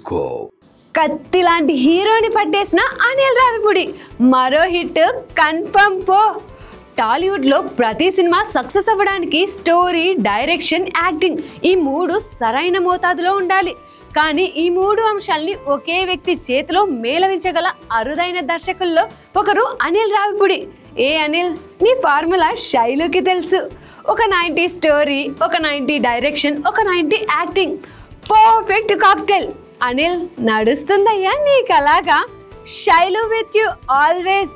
Kaleidoscope. కత్తి లాంటి హీరోని పట్టేసిన అనిల్ రావిపూడి మరో హిట్ కన్ఫర్మ్ పో. టాలీవుడ్లో ప్రతి సినిమా సక్సెస్ అవ్వడానికి స్టోరీ, డైరెక్షన్, యాక్టింగ్ ఈ మూడు సరైన మోతాదులో ఉండాలి. కానీ ఈ మూడు అంశాల్ని ఒకే వ్యక్తి చేతిలో మేళవించగల అరుదైన దర్శకుల్లో ఒకరు అనిల్ రావిపూడి. ఏ అనిల్, నీ ఫార్ములా శైలుకి తెలుసు. ఒక 90 స్టోరీ, ఒక 90 డైరెక్షన్, ఒక 90 యాక్టింగ్, పర్ఫెక్ట్ కాక్టైల్. అనిల్, నడుస్తుందయ్యా నీకలాగా. Shailu with you always.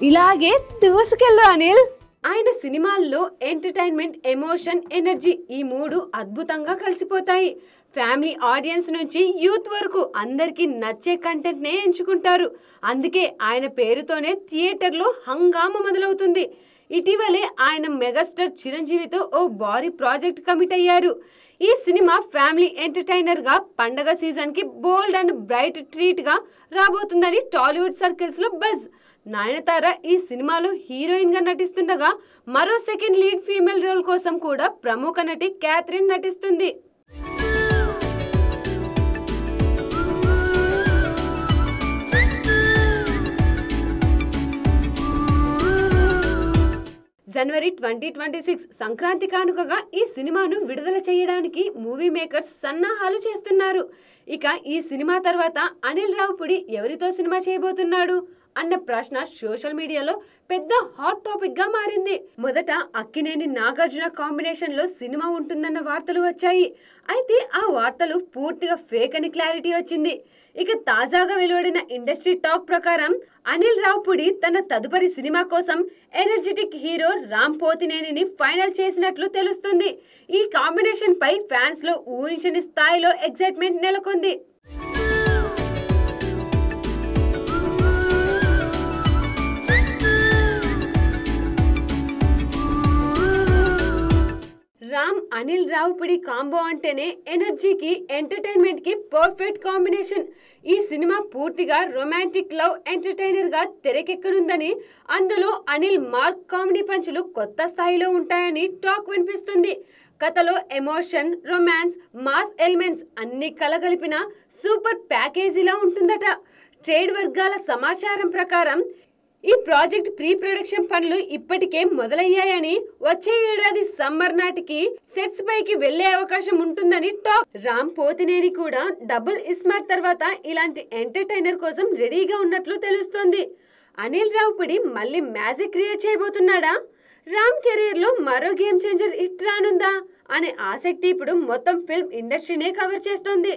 ఇలాగే దూసుకెళ్ళు అనిల్. ఆయన సినిమాల్లో ఎంటర్టైన్మెంట్, ఎమోషన్, ఎనర్జీ ఈ మూడు అద్భుతంగా కలిసిపోతాయి. ఫ్యామిలీ ఆడియన్స్ నుంచి యూత్ వరకు అందరికీ నచ్చే కంటెంట్నే ఎంచుకుంటారు. అందుకే ఆయన పేరుతోనే థియేటర్లో హంగామా మొదలవుతుంది. ఇటీవలే ఆయన మెగాస్టార్ చిరంజీవితో ఓ భారీ ప్రాజెక్ట్ కమిట్ అయ్యారు. ఈ సినిమా ఫ్యామిలీ ఎంటర్టైనర్గా పండగ సీజన్కి బోల్డ్ అండ్ బ్రైట్ ట్రీట్గా రాబోతుందని టాలీవుడ్ సర్కిల్స్లో బజ్. నయనతార ఈ సినిమాలో హీరోయిన్గా నటిస్తుండగా మరో సెకండ్ లీడ్ ఫీమేల్ రోల్ కోసం కూడా ప్రముఖ నటి క్యాథరిన్ నటిస్తుంది. జనవరి 2026 సంక్రాంతి కానుకగా ఈ సినిమాను విడుదల చేయడానికి మూవీ మేకర్స్ సన్నాహాలు చేస్తున్నారు. ఇక ఈ సినిమా తర్వాత అనిల్ రావిపూడి ఎవరితో సినిమా చేయబోతున్నాడు అన్న ప్రశ్న సోషల్ మీడియాలో పెద్ద హాట్ టాపిక్ గా మారింది. మొదట అక్కినేని నాగార్జున కాంబినేషన్ లో సినిమా ఉంటుందన్న వార్తలు వచ్చాయి. అయితే ఆ వార్తలు పూర్తిగా ఫేక్ అని క్లారిటీ వచ్చింది. ఇక తాజాగా వెలువడిన ఇండస్ట్రీ టాక్ ప్రకారం అనిల్ రావిపూడి తన తదుపరి సినిమా కోసం ఎనర్జెటిక్ హీరో రామ్ పోతినేనిని ఫైనల్ చేసినట్లు తెలుస్తుంది. ఈ కాంబినేషన్ పై ఫ్యాన్స్ లో ఊహించని స్థాయిలో ఎక్సైట్మెంట్ నెలకొంది. రామ్ అనిల్ రావిపూడి కాంబో అంటేనే ఎనర్జీకి, ఎంటర్టైన్మెంట్ కి పర్ఫెక్ట్ కాంబినేషన్. ఈ సినిమా పూర్తిగా రొమాంటిక్ లవ్ ఎంటర్టైనర్ గా తెరకెక్కనుందని, అందులో అనిల్ మార్క్ కామెడీ పంచులు కొత్త స్థాయిలో ఉంటాయని టాక్ వినిపిస్తుంది. కథలో ఎమోషన్, రొమాన్స్, మాస్ ఎలిమెంట్స్ అన్ని కలగలిపిన సూపర్ ప్యాకేజీలా ఉంటుందట. ట్రేడ్ వర్గాల సమాచారం ప్రకారం ఈ ప్రాజెక్ట్ ప్రీ ప్రొడక్షన్ పనులు ఇప్పటికే మొదలయ్యాయని, వచ్చే ఏడాది సమ్మర్ నాటికి సెట్స్ పైకి వెళ్లే అవకాశం ఉంటుందని టాక్. రామ్ పోతినేని కూడా డబుల్ ఇస్మార్ట్ తర్వాత ఇలాంటి ఎంటర్టైనర్ కోసం రెడీగా ఉన్నట్లు తెలుస్తోంది. అనిల్ రావిపూడి మళ్ళీ మ్యాజిక్ క్రియేట్ చేయబోతున్నాడా? రామ్ కెరీర్ లో మరో గేమ్ చేంజర్ హిట్ రానుందా అనే ఆసక్తి ఇప్పుడు మొత్తం ఫిల్మ్ ఇండస్ట్రీనే కవర్ చేస్తోంది.